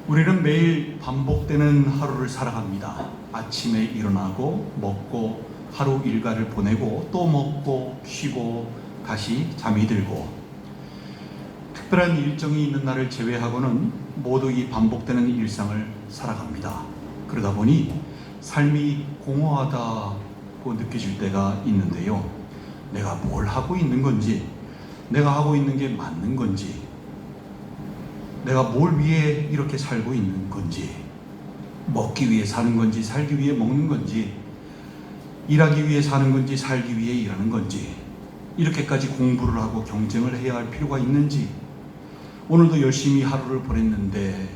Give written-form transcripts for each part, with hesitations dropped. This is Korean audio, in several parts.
우리는 매일 반복되는 하루를 살아갑니다. 아침에 일어나고 먹고 하루 일과를 보내고 또 먹고 쉬고 다시 잠이 들고, 특별한 일정이 있는 날을 제외하고는 모두 이 반복되는 일상을 살아갑니다. 그러다 보니 삶이 공허하다고 느껴질 때가 있는데요. 내가 뭘 하고 있는 건지, 내가 하고 있는 게 맞는 건지, 내가 뭘 위해 이렇게 살고 있는 건지, 먹기 위해 사는 건지 살기 위해 먹는 건지, 일하기 위해 사는 건지 살기 위해 일하는 건지, 이렇게까지 공부를 하고 경쟁을 해야 할 필요가 있는지, 오늘도 열심히 하루를 보냈는데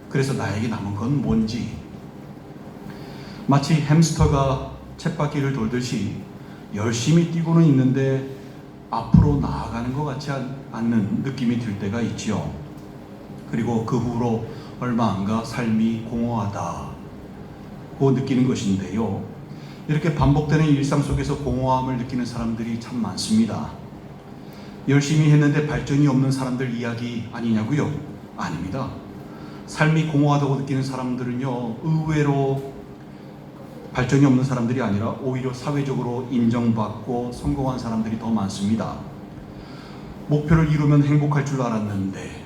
그래서 나에게 남은 건 뭔지, 마치 햄스터가 쳇바퀴를 돌듯이 열심히 뛰고는 있는데 앞으로 나아가는 것 같지 않는 느낌이 들 때가 있지요. 그리고 그 후로 얼마 안 가 삶이 공허하다고 느끼는 것인데요. 이렇게 반복되는 일상 속에서 공허함을 느끼는 사람들이 참 많습니다. 열심히 했는데 발전이 없는 사람들 이야기 아니냐고요? 아닙니다. 삶이 공허하다고 느끼는 사람들은요, 의외로 발전이 없는 사람들이 아니라 오히려 사회적으로 인정받고 성공한 사람들이 더 많습니다. 목표를 이루면 행복할 줄 알았는데,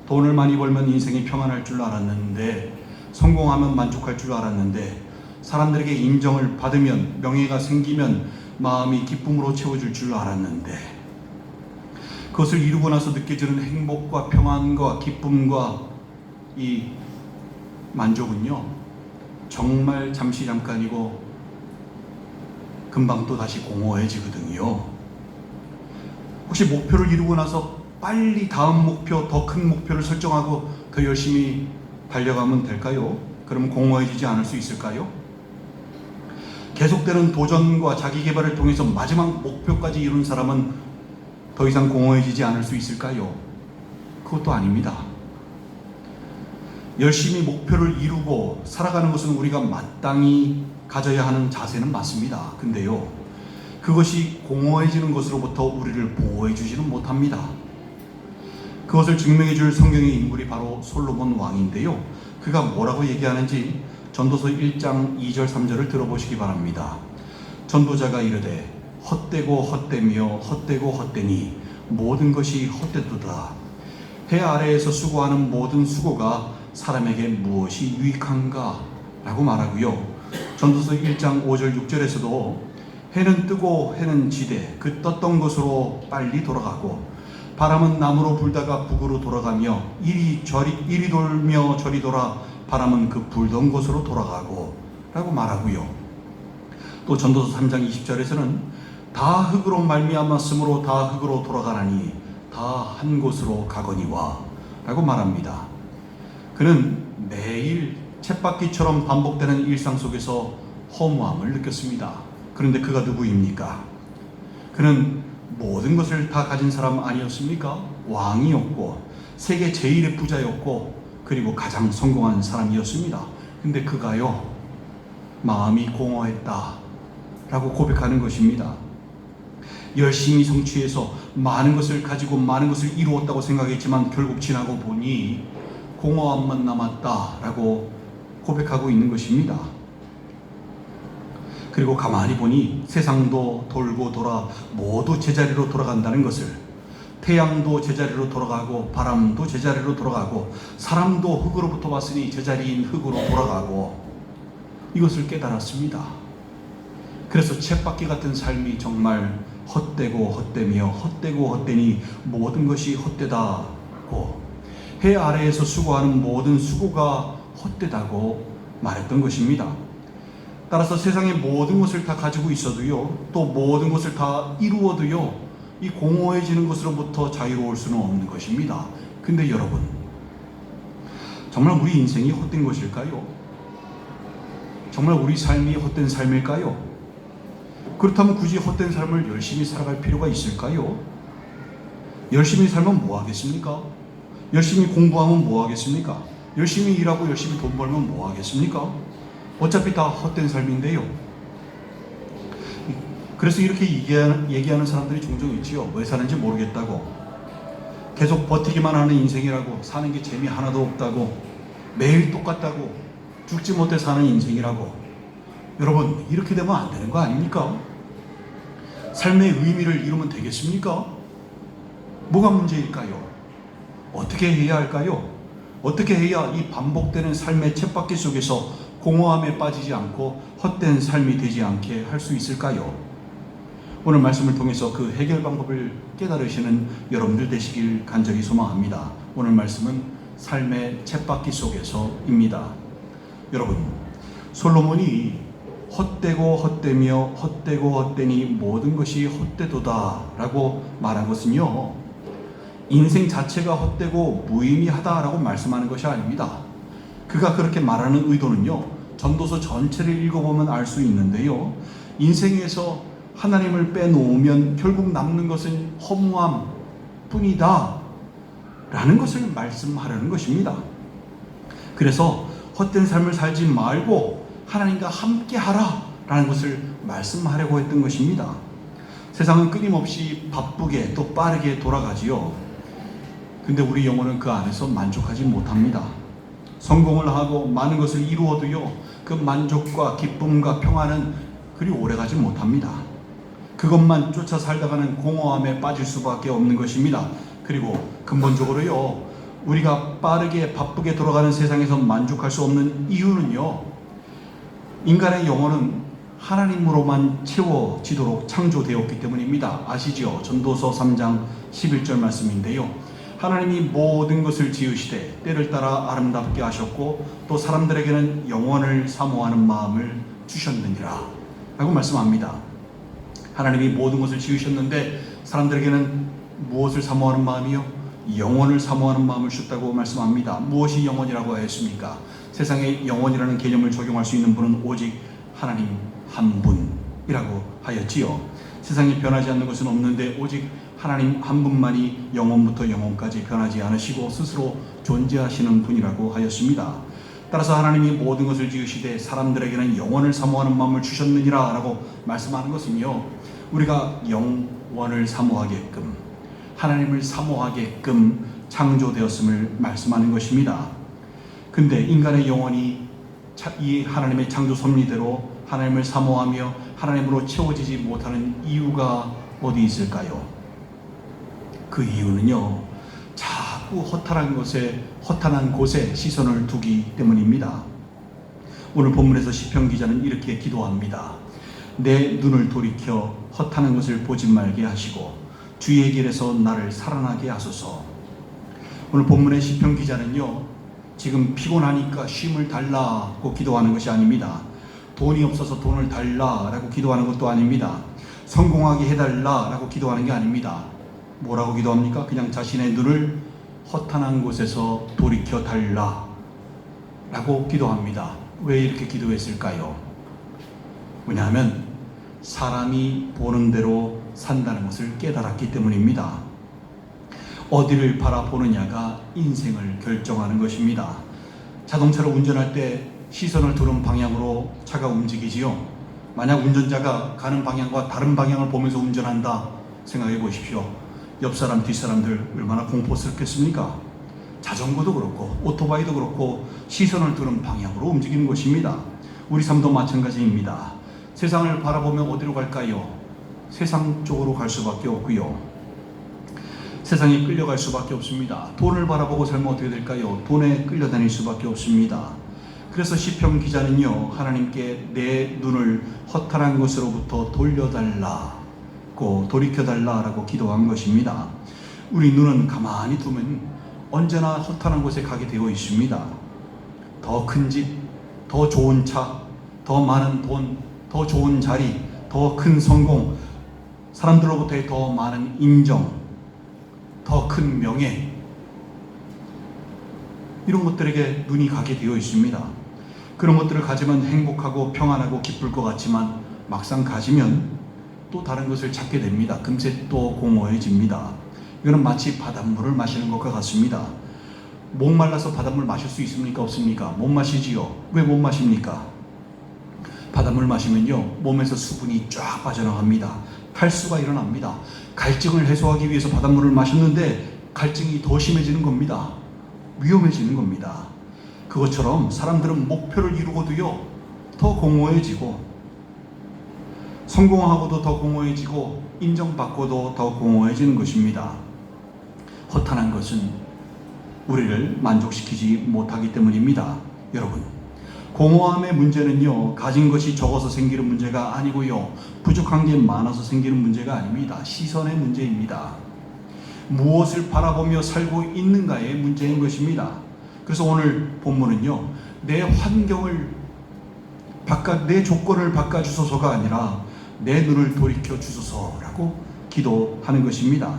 돈을 많이 벌면 인생이 평안할 줄 알았는데, 성공하면 만족할 줄 알았는데, 사람들에게 인정을 받으면, 명예가 생기면 마음이 기쁨으로 채워질 줄 알았는데, 그것을 이루고 나서 느껴지는 행복과 평안과 기쁨과 이 만족은요, 정말 잠깐이고 금방 또 다시 공허해지거든요. 혹시 목표를 이루고 나서 빨리 다음 목표, 더 큰 목표를 설정하고 더 열심히 달려가면 될까요? 그러면 공허해지지 않을 수 있을까요? 계속되는 도전과 자기 개발을 통해서 마지막 목표까지 이룬 사람은 더 이상 공허해지지 않을 수 있을까요? 그것도 아닙니다. 열심히 목표를 이루고 살아가는 것은 우리가 마땅히 가져야 하는 자세는 맞습니다. 근데요, 그것이 공허해지는 것으로부터 우리를 보호해 주지는 못합니다. 그것을 증명해 줄 성경의 인물이 바로 솔로몬 왕인데요. 그가 뭐라고 얘기하는지 전도서 1장 2절 3절을 들어보시기 바랍니다. 전도자가 이르되 헛되고 헛되며 헛되고 헛되니 모든 것이 헛되도다. 해 아래에서 수고하는 모든 수고가 사람에게 무엇이 유익한가? 라고 말하고요. 전도서 1장 5절 6절에서도 해는 뜨고 해는 지되 그 떴던 곳으로 빨리 돌아가고 바람은 남으로 불다가 북으로 돌아가며 이리 돌며 저리 돌아 바람은 그 불던 곳으로 돌아가고 라고 말하고요. 또 전도서 3장 20절에서는 다 흙으로 말미암았으므로 다 흙으로 돌아가나니 다 한 곳으로 가거니와 라고 말합니다. 그는 매일 쳇바퀴처럼 반복되는 일상 속에서 허무함을 느꼈습니다. 그런데 그가 누구입니까? 그는 모든 것을 다 가진 사람 아니었습니까? 왕이었고 세계 제일의 부자였고 그리고 가장 성공한 사람이었습니다. 근데 그가요, 마음이 공허했다 라고 고백하는 것입니다. 열심히 성취해서 많은 것을 가지고 많은 것을 이루었다고 생각했지만 결국 지나고 보니 공허함만 남았다 라고 고백하고 있는 것입니다. 그리고 가만히 보니 세상도 돌고 돌아 모두 제자리로 돌아간다는 것을, 태양도 제자리로 돌아가고 바람도 제자리로 돌아가고 사람도 흙으로부터 왔으니 제자리인 흙으로 돌아가고, 이것을 깨달았습니다. 그래서 쳇바퀴 같은 삶이 정말 헛되고 헛되며 헛되고 헛되니 모든 것이 헛되다고, 해 아래에서 수고하는 모든 수고가 헛되다고 말했던 것입니다. 따라서 세상의 모든 것을 다 가지고 있어도요, 또 모든 것을 다 이루어도요, 이 공허해지는 것으로부터 자유로울 수는 없는 것입니다. 근데 여러분, 정말 우리 인생이 헛된 것일까요? 정말 우리 삶이 헛된 삶일까요? 그렇다면 굳이 헛된 삶을 열심히 살아갈 필요가 있을까요? 열심히 살면 뭐 하겠습니까? 열심히 공부하면 뭐 하겠습니까? 열심히 일하고 열심히 돈 벌면 뭐 하겠습니까? 어차피 다 헛된 삶인데요. 그래서 이렇게 얘기하는 사람들이 종종 있지요. 왜 사는지 모르겠다고, 계속 버티기만 하는 인생이라고, 사는 게 재미 하나도 없다고, 매일 똑같다고 죽지 못해 사는 인생이라고. 여러분, 이렇게 되면 안 되는 거 아닙니까? 삶의 의미를 이루면 되겠습니까? 뭐가 문제일까요? 어떻게 해야 할까요? 어떻게 해야 이 반복되는 삶의 쳇바퀴 속에서 공허함에 빠지지 않고 헛된 삶이 되지 않게 할 수 있을까요? 오늘 말씀을 통해서 그 해결 방법을 깨달으시는 여러분들 되시길 간절히 소망합니다. 오늘 말씀은 삶의 쳇바퀴 속에서입니다. 여러분, 솔로몬이 헛되고 헛되며 헛되고 헛되니 모든 것이 헛되도다 라고 말한 것은요, 인생 자체가 헛되고 무의미하다라고 말씀하는 것이 아닙니다. 그가 그렇게 말하는 의도는요, 전도서 전체를 읽어보면 알 수 있는데요, 인생에서 하나님을 빼놓으면 결국 남는 것은 허무함 뿐이다 라는 것을 말씀하려는 것입니다. 그래서 헛된 삶을 살지 말고 하나님과 함께 하라 라는 것을 말씀하려고 했던 것입니다. 세상은 끊임없이 바쁘게 또 빠르게 돌아가지요. 근데 우리 영혼은 그 안에서 만족하지 못합니다. 성공을 하고 많은 것을 이루어도요, 그 만족과 기쁨과 평안은 그리 오래가지 못합니다. 그것만 쫓아 살다가는 공허함에 빠질 수밖에 없는 것입니다. 그리고 근본적으로요, 우리가 빠르게 바쁘게 돌아가는 세상에서 만족할 수 없는 이유는요, 인간의 영혼은 하나님으로만 채워지도록 창조되었기 때문입니다. 아시죠? 전도서 3장 11절 말씀인데요, 하나님이 모든 것을 지으시되 때를 따라 아름답게 하셨고 또 사람들에게는 영원을 사모하는 마음을 주셨느니라 라고 말씀합니다. 하나님이 모든 것을 지으셨는데 사람들에게는 무엇을 사모하는 마음이요? 영원을 사모하는 마음을 주셨다고 말씀합니다. 무엇이 영원이라고 하였습니까? 세상에 영원이라는 개념을 적용할 수 있는 분은 오직 하나님 한 분이라고 하였지요. 세상에 변하지 않는 것은 없는데 오직 하나님 한 분만이 영원부터 영원까지 변하지 않으시고 스스로 존재하시는 분이라고 하였습니다. 따라서 하나님이 모든 것을 지으시되 사람들에게는 영원을 사모하는 마음을 주셨느니라 라고 말씀하는 것은요, 우리가 영원을 사모하게끔, 하나님을 사모하게끔 창조되었음을 말씀하는 것입니다. 근데 인간의 영혼이 이 하나님의 창조 섭리대로 하나님을 사모하며 하나님으로 채워지지 못하는 이유가 어디 있을까요? 그 이유는요, 자꾸 허탄한 곳에 시선을 두기 때문입니다. 오늘 본문에서 시편 기자는 이렇게 기도합니다. 내 눈을 돌이켜 허탄한 것을 보지 말게 하시고 주의 길에서 나를 살아나게 하소서. 오늘 본문의 시편 기자는요, 지금 피곤하니까 쉼을 달라고 기도하는 것이 아닙니다. 돈이 없어서 돈을 달라라고 기도하는 것도 아닙니다. 성공하게 해달라라고 기도하는 게 아닙니다. 뭐라고 기도합니까? 그냥 자신의 눈을 허탄한 곳에서 돌이켜 달라라고 기도합니다. 왜 이렇게 기도했을까요? 왜냐하면 사람이 보는 대로 산다는 것을 깨달았기 때문입니다. 어디를 바라보느냐가 인생을 결정하는 것입니다. 자동차를 운전할 때 시선을 두는 방향으로 차가 움직이지요. 만약 운전자가 가는 방향과 다른 방향을 보면서 운전한다 생각해 보십시오. 옆 사람, 뒷 사람들 얼마나 공포스럽겠습니까? 자전거도 그렇고 오토바이도 그렇고 시선을 두는 방향으로 움직이는 것입니다. 우리 삶도 마찬가지입니다. 세상을 바라보면 어디로 갈까요? 세상 쪽으로 갈 수밖에 없고요. 세상에 끌려갈 수밖에 없습니다. 돈을 바라보고 살면 어떻게 될까요? 돈에 끌려다닐 수밖에 없습니다. 그래서 시편 기자는요, 하나님께 내 눈을 허탄한 것으로부터 돌려달라고, 돌이켜달라라고 기도한 것입니다. 우리 눈은 가만히 두면 언제나 허탄한 곳에 가게 되어 있습니다. 더 큰 집, 더 좋은 차, 더 많은 돈, 더 좋은 자리, 더 큰 성공, 사람들로부터의 더 많은 인정, 더 큰 명예, 이런 것들에게 눈이 가게 되어 있습니다. 그런 것들을 가지면 행복하고 평안하고 기쁠 것 같지만 막상 가지면 또 다른 것을 찾게 됩니다. 금세 또 공허해집니다. 이거는 마치 바닷물을 마시는 것과 같습니다. 목말라서 바닷물 마실 수 있습니까? 없습니까? 못 마시지요. 왜 못 마십니까? 바닷물 마시면요, 몸에서 수분이 쫙 빠져나갑니다. 탈수가 일어납니다. 갈증을 해소하기 위해서 바닷물을 마셨는데 갈증이 더 심해지는 겁니다. 위험해지는 겁니다. 그것처럼 사람들은 목표를 이루고도요, 더 공허해지고, 성공하고도 더 공허해지고, 인정받고도 더 공허해지는 것입니다. 허탄한 것은 우리를 만족시키지 못하기 때문입니다. 여러분, 공허함의 문제는요, 가진 것이 적어서 생기는 문제가 아니고요, 부족한 게 많아서 생기는 문제가 아닙니다. 시선의 문제입니다. 무엇을 바라보며 살고 있는가의 문제인 것입니다. 그래서 오늘 본문은요, 내 환경을 내 조건을 바꿔주소서가 아니라 내 눈을 돌이켜 주소서라고 기도하는 것입니다.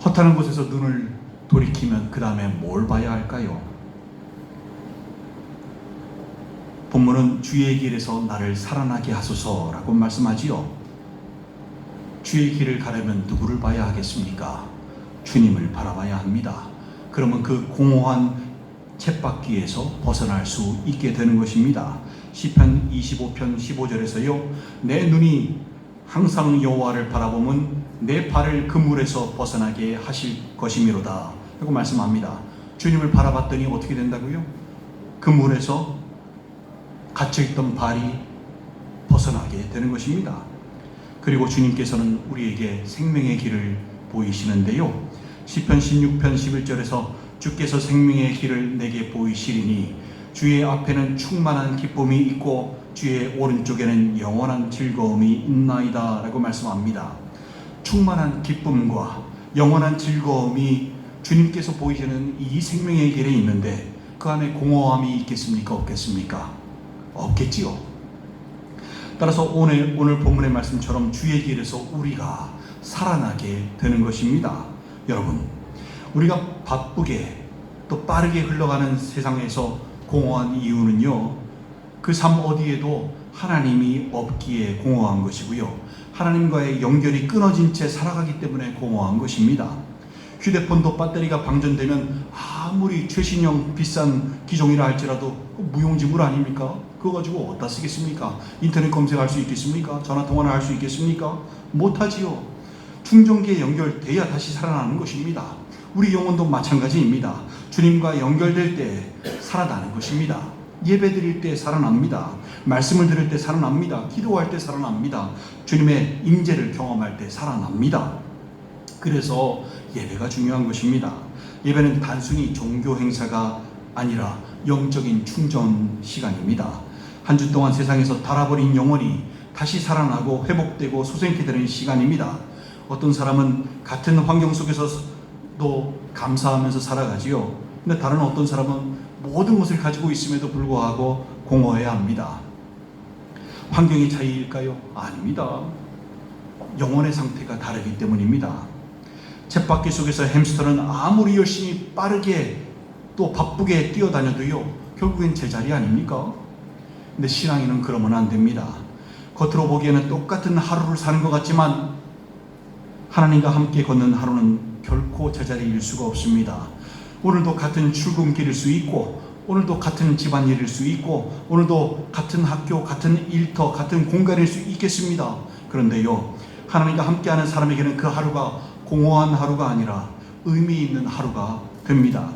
허탄한 곳에서 눈을 돌이키면 그 다음에 뭘 봐야 할까요? 본문은 주의 길에서 나를 살아나게 하소서라고 말씀하지요. 주의 길을 가려면 누구를 봐야 하겠습니까? 주님을 바라봐야 합니다. 그러면 그 공허한 쳇바퀴에서 벗어날 수 있게 되는 것입니다. 시편 25편 15절에서요, 내 눈이 항상 여호와를 바라보면 내 발을 그 물에서 벗어나게 하실 것이미로다 라고 말씀합니다. 주님을 바라봤더니 어떻게 된다고요? 그 물에서 갇혀있던 발이 벗어나게 되는 것입니다. 그리고 주님께서는 우리에게 생명의 길을 보이시는데요, 시편 16편 11절에서 주께서 생명의 길을 내게 보이시리니 주의 앞에는 충만한 기쁨이 있고 주의 오른쪽에는 영원한 즐거움이 있나이다 라고 말씀합니다. 충만한 기쁨과 영원한 즐거움이 주님께서 보이시는 이 생명의 길에 있는데 그 안에 공허함이 있겠습니까? 없겠습니까? 없겠지요. 따라서 오늘 본문의 말씀처럼 주의 길에서 우리가 살아나게 되는 것입니다. 여러분, 우리가 바쁘게 또 빠르게 흘러가는 세상에서 공허한 이유는요, 그 삶 어디에도 하나님이 없기에 공허한 것이고요, 하나님과의 연결이 끊어진 채 살아가기 때문에 공허한 것입니다. 휴대폰도 배터리가 방전되면 아무리 최신형 비싼 기종이라 할지라도 무용지물 아닙니까? 그거 가지고 어디다 쓰겠습니까? 인터넷 검색할 수 있겠습니까? 전화통화를 할 수 있겠습니까? 못하지요. 충전기에 연결돼야 다시 살아나는 것입니다. 우리 영혼도 마찬가지입니다. 주님과 연결될 때 살아나는 것입니다. 예배 드릴 때 살아납니다. 말씀을 들을 때 살아납니다. 기도할 때 살아납니다. 주님의 임재를 경험할 때 살아납니다. 그래서 예배가 중요한 것입니다. 예배는 단순히 종교 행사가 아니라 영적인 충전 시간입니다. 한 주 동안 세상에서 달아버린 영혼이 다시 살아나고 회복되고 소생케 되는 시간입니다. 어떤 사람은 같은 환경 속에서도 감사하면서 살아가지요. 근데 다른 어떤 사람은 모든 것을 가지고 있음에도 불구하고 공허해야 합니다. 환경의 차이일까요? 아닙니다. 영혼의 상태가 다르기 때문입니다. 쳇바퀴 속에서 햄스터는 아무리 열심히 빠르게 또 바쁘게 뛰어다녀도요, 결국엔 제자리 아닙니까? 근데 신앙인은 그러면 안 됩니다. 겉으로 보기에는 똑같은 하루를 사는 것 같지만 하나님과 함께 걷는 하루는 결코 제자리일 수가 없습니다. 오늘도 같은 출근길일 수 있고, 오늘도 같은 집안일일 수 있고, 오늘도 같은 학교, 같은 일터, 같은 공간일 수 있겠습니다. 그런데요, 하나님과 함께하는 사람에게는 그 하루가 공허한 하루가 아니라 의미 있는 하루가 됩니다.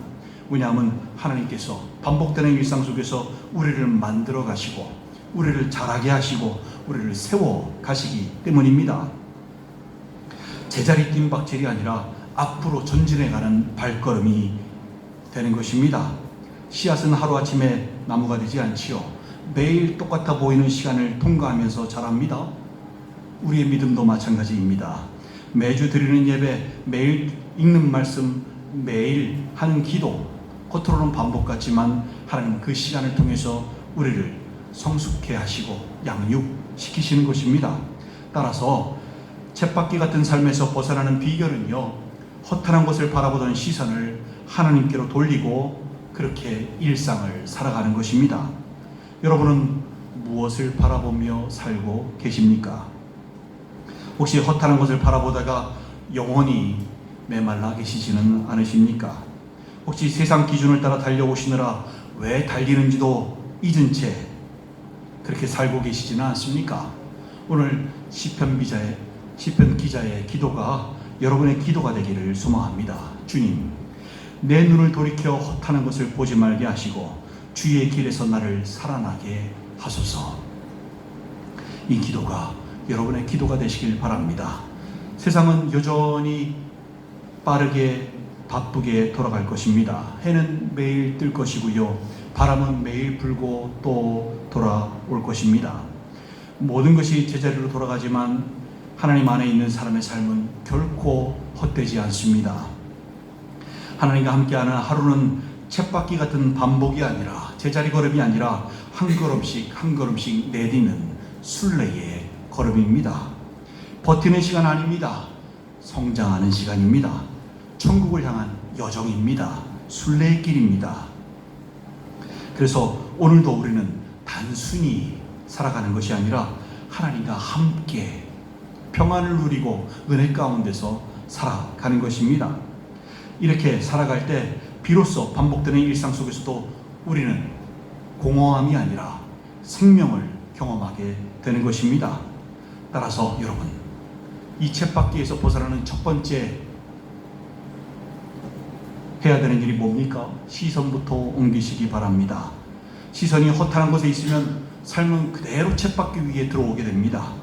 왜냐하면 하나님께서 반복되는 일상 속에서 우리를 만들어 가시고 우리를 자라게 하시고 우리를 세워 가시기 때문입니다. 제자리 뜀박질이 아니라 앞으로 전진해가는 발걸음이 되는 것입니다. 씨앗은 하루아침에 나무가 되지 않지요. 매일 똑같아 보이는 시간을 통과하면서 자랍니다. 우리의 믿음도 마찬가지입니다. 매주 드리는 예배, 매일 읽는 말씀, 매일 하는 기도, 겉으로는 반복 같지만 하나님 그 시간을 통해서 우리를 성숙해 하시고 양육시키시는 것입니다. 따라서 쳇바퀴 같은 삶에서 벗어나는 비결은요, 허탄한 것을 바라보던 시선을 하나님께로 돌리고 그렇게 일상을 살아가는 것입니다. 여러분은 무엇을 바라보며 살고 계십니까? 혹시 허탄한 것을 바라보다가 영원히 메말라 계시지는 않으십니까? 혹시 세상 기준을 따라 달려오시느라 왜 달리는지도 잊은 채 그렇게 살고 계시지는 않습니까? 오늘 시편 기자의 기도가 여러분의 기도가 되기를 소망합니다. 주님, 내 눈을 돌이켜 허탄한 것을 보지 말게 하시고 주의 길에서 나를 살아나게 하소서. 이 기도가 여러분의 기도가 되시길 바랍니다. 세상은 여전히 빠르게 바쁘게 돌아갈 것입니다. 해는 매일 뜰 것이고요. 바람은 매일 불고 또 돌아올 것입니다. 모든 것이 제자리로 돌아가지만 하나님 안에 있는 사람의 삶은 결코 헛되지 않습니다. 하나님과 함께하는 하루는 쳇바퀴 같은 반복이 아니라, 제자리 걸음이 아니라 한 걸음씩 한 걸음씩 내딛는 순례의 걸음입니다. 버티는 시간 아닙니다. 성장하는 시간입니다. 천국을 향한 여정입니다. 순례의 길입니다. 그래서 오늘도 우리는 단순히 살아가는 것이 아니라 하나님과 함께 평안을 누리고 은혜 가운데서 살아가는 것입니다. 이렇게 살아갈 때 비로소 반복되는 일상 속에서도 우리는 공허함이 아니라 생명을 경험하게 되는 것입니다. 따라서 여러분, 이 쳇바퀴에서 벗어나는 첫 번째 해야 되는 일이 뭡니까? 시선부터 옮기시기 바랍니다. 시선이 허탄한 곳에 있으면 삶은 그대로 쳇바퀴 위에 들어오게 됩니다.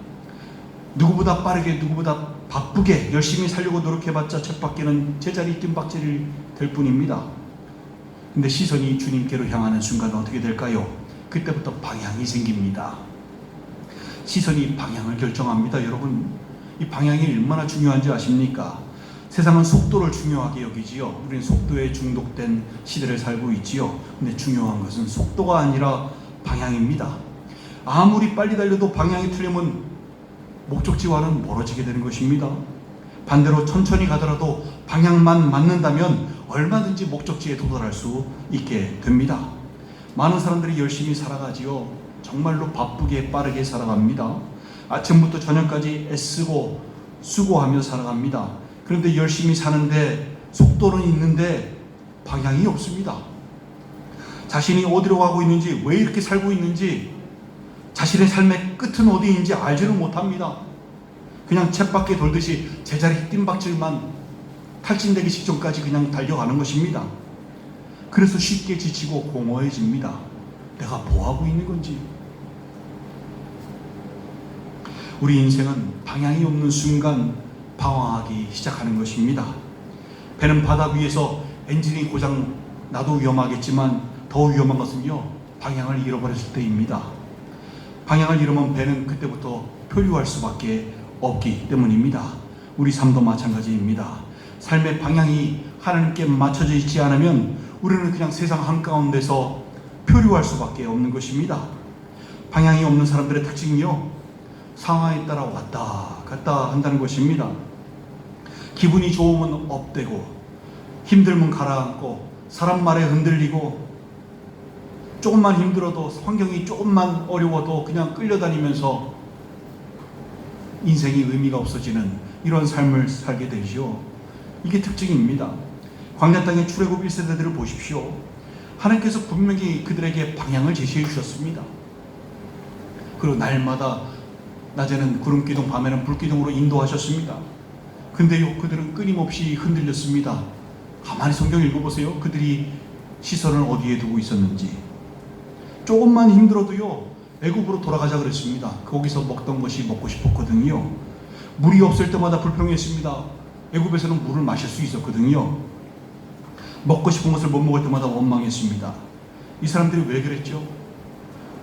누구보다 빠르게, 누구보다 바쁘게 열심히 살려고 노력해봤자 쳇바퀴는 제자리 뜀박질이 될 뿐입니다. 근데 시선이 주님께로 향하는 순간 어떻게 될까요? 그때부터 방향이 생깁니다. 시선이 방향을 결정합니다. 여러분, 이 방향이 얼마나 중요한지 아십니까? 세상은 속도를 중요하게 여기지요. 우리는 속도에 중독된 시대를 살고 있지요. 근데 중요한 것은 속도가 아니라 방향입니다. 아무리 빨리 달려도 방향이 틀리면 목적지와는 멀어지게 되는 것입니다. 반대로 천천히 가더라도 방향만 맞는다면 얼마든지 목적지에 도달할 수 있게 됩니다. 많은 사람들이 열심히 살아가지요. 정말로 바쁘게 빠르게 살아갑니다. 아침부터 저녁까지 애쓰고 수고하며 살아갑니다. 그런데 열심히 사는데 속도는 있는데 방향이 없습니다. 자신이 어디로 가고 있는지, 왜 이렇게 살고 있는지, 자신의 삶의 끝은 어디인지 알지를 못합니다. 그냥 쳇바퀴 돌듯이 제자리 뜀박질만 탈진되기 직전까지 그냥 달려가는 것입니다. 그래서 쉽게 지치고 공허해집니다. 내가 뭐하고 있는 건지. 우리 인생은 방향이 없는 순간 방황하기 시작하는 것입니다. 배는 바다 위에서 엔진이 고장 나도 위험하겠지만 더 위험한 것은요, 방향을 잃어버렸을 때입니다. 방향을 잃으면 배는 그때부터 표류할 수밖에 없기 때문입니다. 우리 삶도 마찬가지입니다. 삶의 방향이 하나님께 맞춰져 있지 않으면 우리는 그냥 세상 한가운데서 표류할 수밖에 없는 것입니다. 방향이 없는 사람들의 특징이요, 상황에 따라 왔다 갔다 한다는 것입니다. 기분이 좋으면 업되고, 힘들면 가라앉고, 사람 말에 흔들리고, 조금만 힘들어도, 환경이 조금만 어려워도 그냥 끌려다니면서 인생이 의미가 없어지는 이런 삶을 살게 되죠. 이게 특징입니다. 광야 땅의 출애굽 1세대들을 보십시오. 하나님께서 분명히 그들에게 방향을 제시해 주셨습니다. 그리고 날마다 낮에는 구름기둥, 밤에는 불기둥으로 인도하셨습니다. 근데요, 그들은 끊임없이 흔들렸습니다. 가만히 성경 읽어보세요. 그들이 시선을 어디에 두고 있었는지. 조금만 힘들어도요, 애굽으로 돌아가자 그랬습니다. 거기서 먹던 것이 먹고 싶었거든요. 물이 없을 때마다 불평했습니다. 애굽에서는 물을 마실 수 있었거든요. 먹고 싶은 것을 못 먹을 때마다 원망했습니다. 이 사람들이 왜 그랬죠?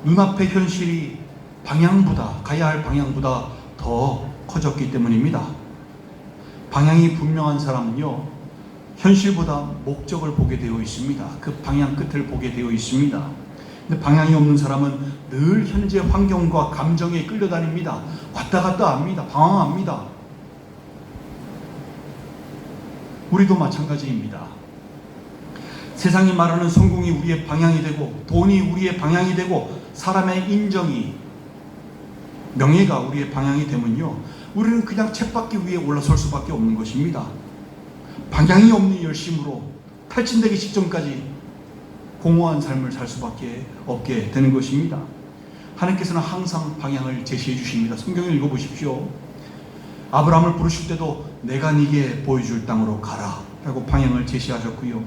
눈앞의 현실이 방향보다, 가야 할 방향보다 더 커졌기 때문입니다. 방향이 분명한 사람은요, 현실보다 목적을 보게 되어 있습니다. 그 방향 끝을 보게 되어 있습니다. 근데 방향이 없는 사람은 늘 현재 환경과 감정에 끌려다닙니다. 왔다 갔다 합니다. 방황합니다. 우리도 마찬가지입니다. 세상이 말하는 성공이 우리의 방향이 되고, 돈이 우리의 방향이 되고, 사람의 인정이, 명예가 우리의 방향이 되면요, 우리는 그냥 쳇바퀴 위에 올라설 수밖에 없는 것입니다. 방향이 없는 열심으로 탈진되기 직전까지 공허한 삶을 살 수밖에 없게 되는 것입니다. 하나님께서는 항상 방향을 제시해 주십니다. 성경을 읽어보십시오. 아브라함을 부르실 때도 내가 네게 보여줄 땅으로 가라 라고 방향을 제시하셨고요.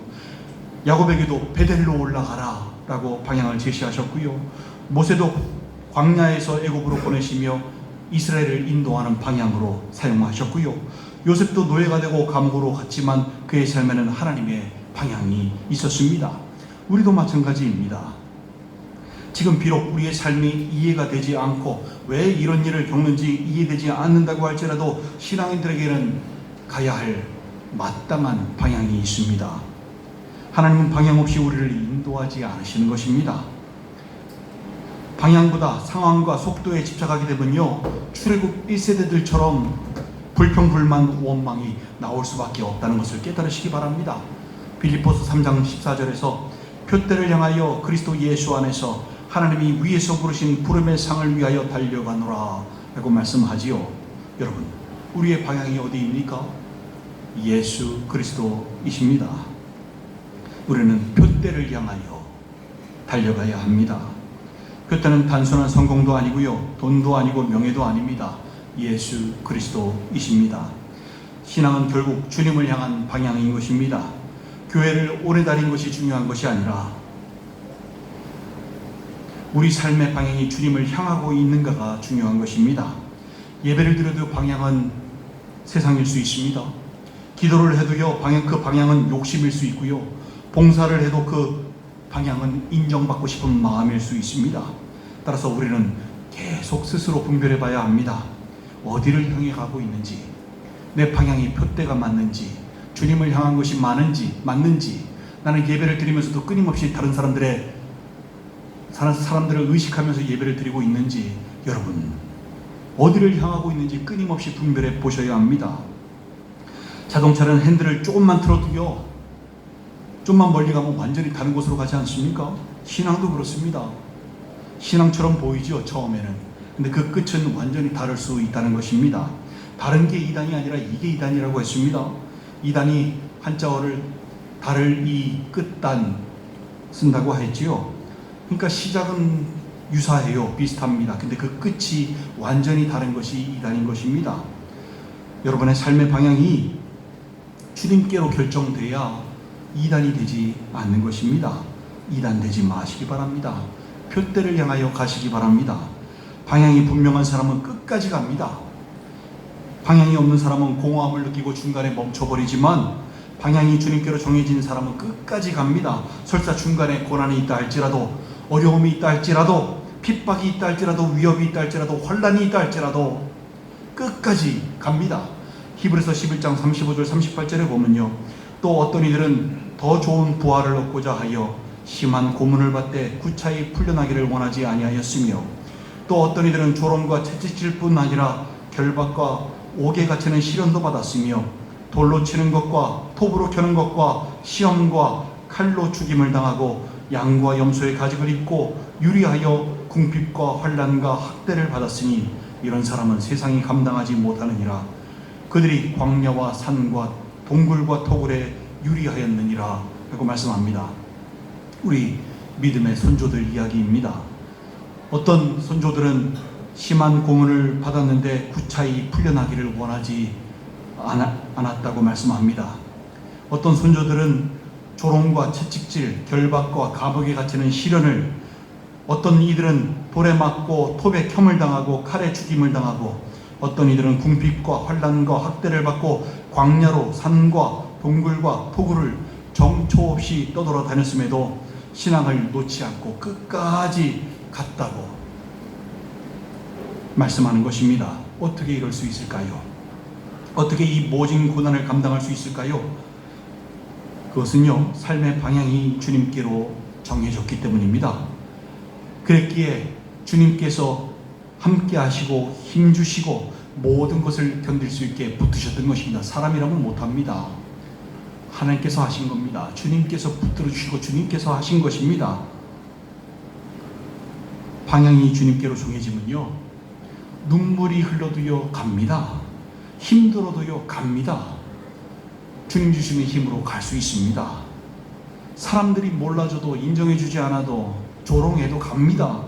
야곱에게도 베델로 올라가라 라고 방향을 제시하셨고요. 모세도 광야에서 애굽으로 보내시며 이스라엘을 인도하는 방향으로 사용하셨고요. 요셉도 노예가 되고 감옥으로 갔지만 그의 삶에는 하나님의 방향이 있었습니다. 우리도 마찬가지입니다. 지금 비록 우리의 삶이 이해가 되지 않고 왜 이런 일을 겪는지 이해되지 않는다고 할지라도 신앙인들에게는 가야 할 마땅한 방향이 있습니다. 하나님은 방향 없이 우리를 인도하지 않으시는 것입니다. 방향보다 상황과 속도에 집착하게 되면요, 출애굽 1세대들처럼 불평불만 원망이 나올 수밖에 없다는 것을 깨달으시기 바랍니다. 빌립보서 3장 14절에서 표대를 향하여 그리스도 예수 안에서 하나님이 위에서 부르신 부름의 상을 위하여 달려가노라 라고 말씀하지요. 여러분, 우리의 방향이 어디입니까? 예수 그리스도이십니다. 우리는 표대를 향하여 달려가야 합니다. 표대는 단순한 성공도 아니고요, 돈도 아니고 명예도 아닙니다. 예수 그리스도이십니다. 신앙은 결국 주님을 향한 방향인 것입니다. 교회를 오래 다닌 것이 중요한 것이 아니라 우리 삶의 방향이 주님을 향하고 있는가가 중요한 것입니다. 예배를 드려도 방향은 세상일 수 있습니다. 기도를 해도요, 그 방향은 욕심일 수 있고요, 봉사를 해도 그 방향은 인정받고 싶은 마음일 수 있습니다. 따라서 우리는 계속 스스로 분별해 봐야 합니다. 어디를 향해 가고 있는지, 내 방향이 표대가 맞는지, 주님을 향한 것이 맞는지, 나는 예배를 드리면서도 끊임없이 다른 사람들을 의식하면서 예배를 드리고 있는지, 여러분 어디를 향하고 있는지 끊임없이 분별해 보셔야 합니다. 자동차는 핸들을 조금만 틀어도요, 좀만 멀리 가면 완전히 다른 곳으로 가지 않습니까? 신앙도 그렇습니다. 신앙처럼 보이죠, 처음에는. 근데 그 끝은 완전히 다를 수 있다는 것입니다. 다른 게 2단이 아니라 이게 2단이라고 했습니다. 2단이 한자어를 달을 이 끝단 쓴다고 했지요. 그러니까 시작은 유사해요. 비슷합니다. 근데 그 끝이 완전히 다른 것이 2단인 것입니다. 여러분의 삶의 방향이 주님께로 결정돼야 2단이 되지 않는 것입니다. 2단 되지 마시기 바랍니다. 표대를 향하여 가시기 바랍니다. 방향이 분명한 사람은 끝까지 갑니다. 방향이 없는 사람은 공허함을 느끼고 중간에 멈춰버리지만 방향이 주님께로 정해진 사람은 끝까지 갑니다. 설사 중간에 고난이 있다 할지라도, 어려움이 있다 할지라도, 핍박이 있다 할지라도, 위협이 있다 할지라도, 환난이 있다 할지라도 끝까지 갑니다. 히브리서 11장 35절 38절에 보면요, 또 어떤 이들은 더 좋은 부활을 얻고자 하여 심한 고문을 받되 구차히 풀려나기를 원하지 아니하였으며, 또 어떤 이들은 조롱과 채찍질 뿐 아니라 결박과 옥에 갇히는 시련도 받았으며, 돌로 치는 것과 톱으로 켜는 것과 시험과 칼로 죽임을 당하고 양과 염소의 가죽을 입고 유리하여 궁핍과 환난과 학대를 받았으니 이런 사람은 세상이 감당하지 못하느니라. 그들이 광야와 산과 동굴과 토굴에 유리하였느니라 라고 말씀합니다. 우리 믿음의 선조들 이야기입니다. 어떤 선조들은 심한 고문을 받았는데 구차히 풀려나기를 원하지 않았다고 말씀합니다. 어떤 선조들은 조롱과 채찍질, 결박과 감옥에 갇히는 시련을, 어떤 이들은 돌에 맞고 톱에 켬을 당하고 칼에 죽임을 당하고, 어떤 이들은 궁핍과 환난과 학대를 받고 광야로 산과 동굴과 토굴을 정처 없이 떠돌아다녔음에도 신앙을 놓지 않고 끝까지 갔다고 말씀하는 것입니다. 어떻게 이럴 수 있을까요? 어떻게 이 모진 고난을 감당할 수 있을까요? 그것은요, 삶의 방향이 주님께로 정해졌기 때문입니다. 그랬기에 주님께서 함께 하시고 힘주시고 모든 것을 견딜 수 있게 붙으셨던 것입니다. 사람이라면 못합니다. 하나님께서 하신 겁니다. 주님께서 붙들어 주시고 주님께서 하신 것입니다. 방향이 주님께로 정해지면요, 눈물이 흘러도요 갑니다. 힘들어도요 갑니다. 주님 주시는 힘으로 갈 수 있습니다. 사람들이 몰라줘도 인정해주지 않아도 조롱해도 갑니다.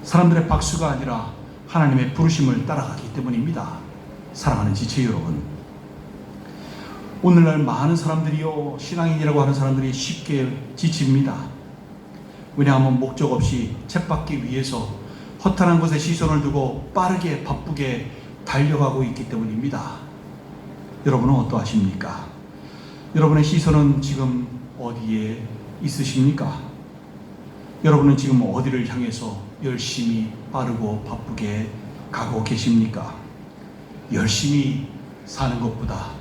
사람들의 박수가 아니라 하나님의 부르심을 따라가기 때문입니다. 사랑하는 지체 여러분, 오늘날 많은 사람들이요, 신앙인이라고 하는 사람들이 쉽게 지칩니다. 왜냐하면 목적 없이 쳇받기 위해서 허탄한 것에 시선을 두고 빠르게 바쁘게 달려가고 있기 때문입니다. 여러분은 어떠하십니까? 여러분의 시선은 지금 어디에 있으십니까? 여러분은 지금 어디를 향해서 열심히 빠르고 바쁘게 가고 계십니까? 열심히 사는 것보다,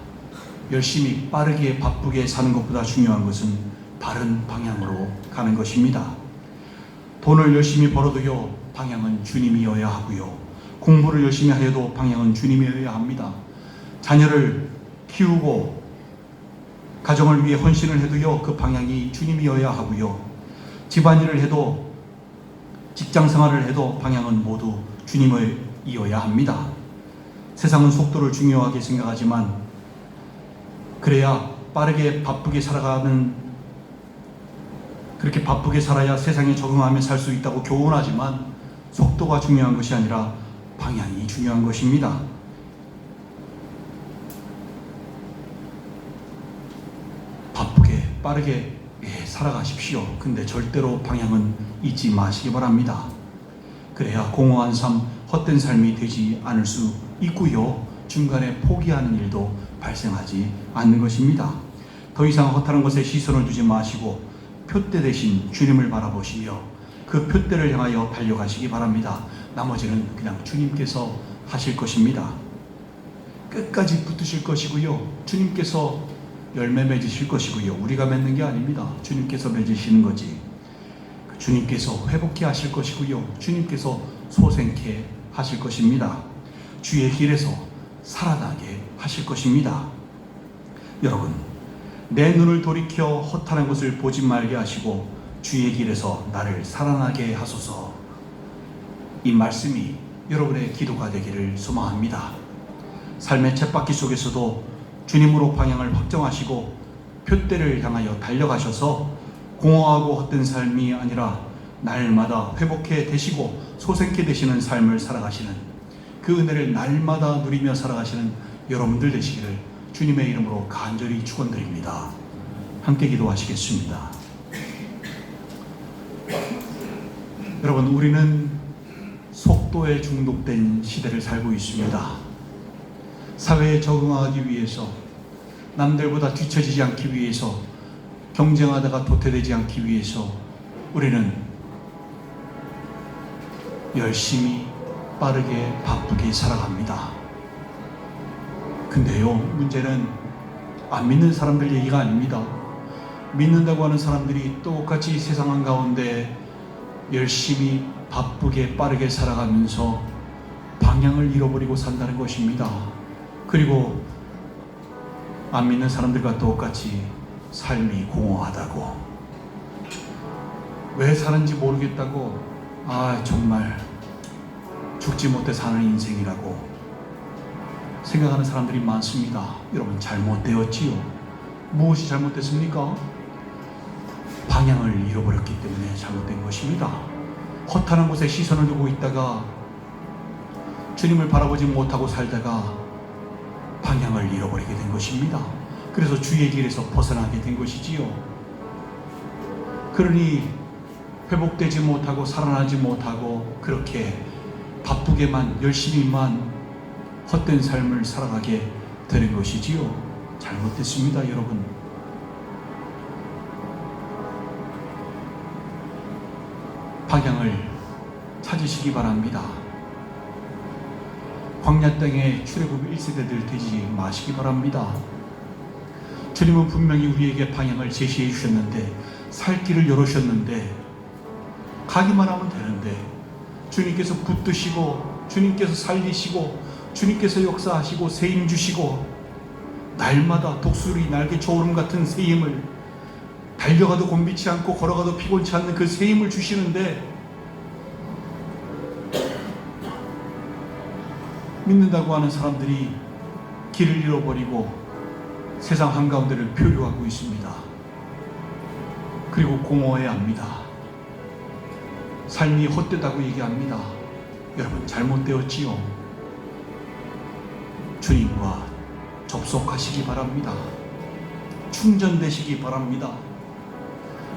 열심히 빠르게 바쁘게 사는 것보다 중요한 것은 바른 방향으로 가는 것입니다. 돈을 열심히 벌어도요, 방향은 주님이어야 하고요. 공부를 열심히 하여도 방향은 주님이어야 합니다. 자녀를 키우고 가정을 위해 헌신을 해도요, 그 방향이 주님이어야 하고요. 집안일을 해도, 직장 생활을 해도 방향은 모두 주님이어야 합니다. 세상은 속도를 중요하게 생각하지만, 그래야 빠르게 바쁘게 살아가는, 그렇게 바쁘게 살아야 세상에 적응하며 살 수 있다고 교훈하지만, 속도가 중요한 것이 아니라 방향이 중요한 것입니다. 바쁘게 빠르게 살아가십시오. 근데 절대로 방향은 잊지 마시기 바랍니다. 그래야 공허한 삶, 헛된 삶이 되지 않을 수 있고요, 중간에 포기하는 일도 발생하지 않는 것입니다. 더 이상 허탄한 것에 시선을 두지 마시고 표대 대신 주님을 바라보시며 그 표대를 향하여 달려가시기 바랍니다. 나머지는 그냥 주님께서 하실 것입니다. 끝까지 붙으실 것이고요, 주님께서 열매 맺으실 것이고요, 우리가 맺는 게 아닙니다. 주님께서 맺으시는 거지. 주님께서 회복케 하실 것이고요, 주님께서 소생케 하실 것입니다. 주의 길에서 살아나게 하실 것입니다. 여러분, 내 눈을 돌이켜 허탄한 것을 보지 말게 하시고 주의 길에서 나를 살아나게 하소서. 이 말씀이 여러분의 기도가 되기를 소망합니다. 삶의 쳇바퀴 속에서도 주님으로 방향을 확정하시고 표대를 향하여 달려가셔서 공허하고 헛된 삶이 아니라 날마다 회복해 되시고 소생케 되시는 삶을 살아가시는, 그 은혜를 날마다 누리며 살아가시는 여러분들 되시기를 주님의 이름으로 간절히 축원드립니다. 함께 기도하시겠습니다. 여러분, 우리는 속도에 중독된 시대를 살고 있습니다. 사회에 적응하기 위해서, 남들보다 뒤처지지 않기 위해서, 경쟁하다가 도태되지 않기 위해서 우리는 열심히 빠르게 바쁘게 살아갑니다. 근데요, 문제는 안 믿는 사람들 얘기가 아닙니다. 믿는다고 하는 사람들이 똑같이 세상 한가운데 열심히 바쁘게 빠르게 살아가면서 방향을 잃어버리고 산다는 것입니다. 그리고 안 믿는 사람들과 똑같이 삶이 공허하다고, 왜 사는지 모르겠다고, 정말 죽지 못해 사는 인생이라고 생각하는 사람들이 많습니다. 여러분, 잘못되었지요. 무엇이 잘못됐습니까? 방향을 잃어버렸기 때문에 잘못된 것입니다. 허탄한 곳에 시선을 두고 있다가 주님을 바라보지 못하고 살다가 방향을 잃어버리게 된 것입니다. 그래서 주의 길에서 벗어나게 된 것이지요. 그러니 회복되지 못하고 살아나지 못하고 그렇게 바쁘게만 열심히만 헛된 삶을 살아가게 되는 것이지요. 잘못됐습니다, 여러분. 방향을 찾으시기 바랍니다. 광야 땅에 출애굽 1세대들 되지 마시기 바랍니다. 주님은 분명히 우리에게 방향을 제시해 주셨는데, 살 길을 열어주셨는데, 가기만 하면 되는데, 주님께서 붙드시고 주님께서 살리시고 주님께서 역사하시고 새 힘 주시고, 날마다 독수리 날개 저오름 같은 새 힘을, 달려가도 곤비치 않고 걸어가도 피곤치 않는 그 새 힘을 주시는데, 믿는다고 하는 사람들이 길을 잃어버리고 세상 한가운데를 표류하고 있습니다. 그리고 공허해야 합니다. 삶이 헛되다고 얘기합니다. 여러분, 잘못되었지요. 주님과 접속하시기 바랍니다. 충전되시기 바랍니다.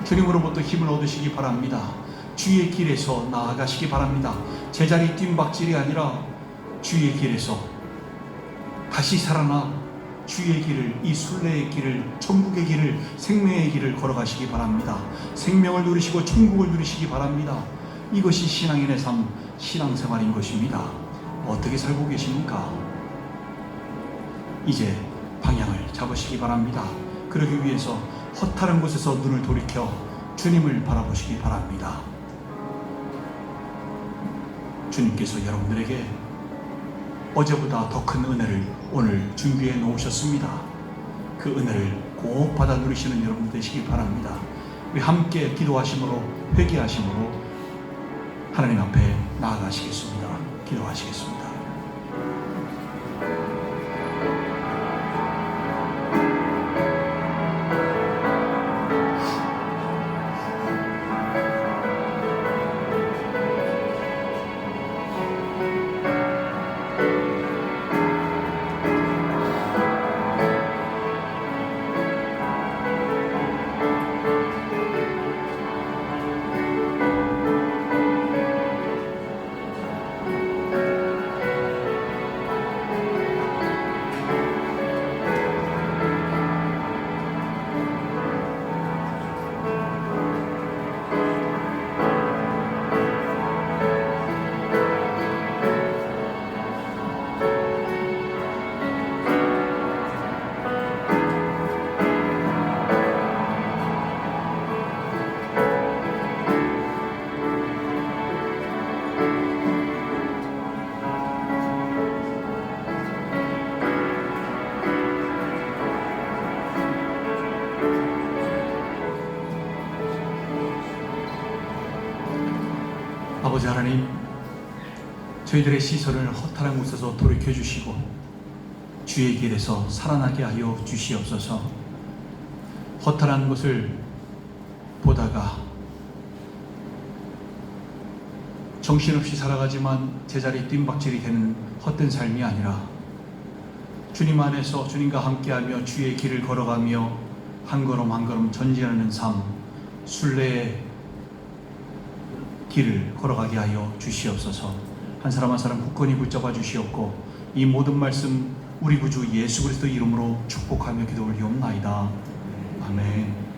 주님으로부터 힘을 얻으시기 바랍니다. 주의 길에서 나아가시기 바랍니다. 제자리 뜀박질이 아니라 주의 길에서 다시 살아나 주의 길을, 이 순례의 길을, 천국의 길을, 생명의 길을 걸어가시기 바랍니다. 생명을 누리시고 천국을 누리시기 바랍니다. 이것이 신앙인의 삶, 신앙생활인 것입니다. 어떻게 살고 계십니까? 이제 방향을 잡으시기 바랍니다. 그러기 위해서 허탈한 곳에서 눈을 돌이켜 주님을 바라보시기 바랍니다. 주님께서 여러분들에게 어제보다 더 큰 은혜를 오늘 준비해 놓으셨습니다. 그 은혜를 꼭 받아 누리시는 여러분 되시기 바랍니다. 우리 함께 기도하심으로, 회개하심으로 하나님 앞에 나아가시겠습니다. 기도하시겠습니다. 아버지 하나님, 저희들의 시선을 허탈한 곳에서 돌이켜주시고 주의 길에서 살아나게 하여 주시옵소서. 허탈한 것을 보다가 정신없이 살아가지만 제자리 뜀박질이 되는 헛된 삶이 아니라 주님 안에서 주님과 함께하며 주의 길을 걸어가며 한 걸음 한 걸음 전진하는 삶, 순례의 길을 걸어가게 하여 주시옵소서. 한 사람 한 사람 굳건히 붙잡아 주시옵고 이 모든 말씀 우리 구주 예수 그리스도 이름으로 축복하며 기도 올리옵나이다. 아멘.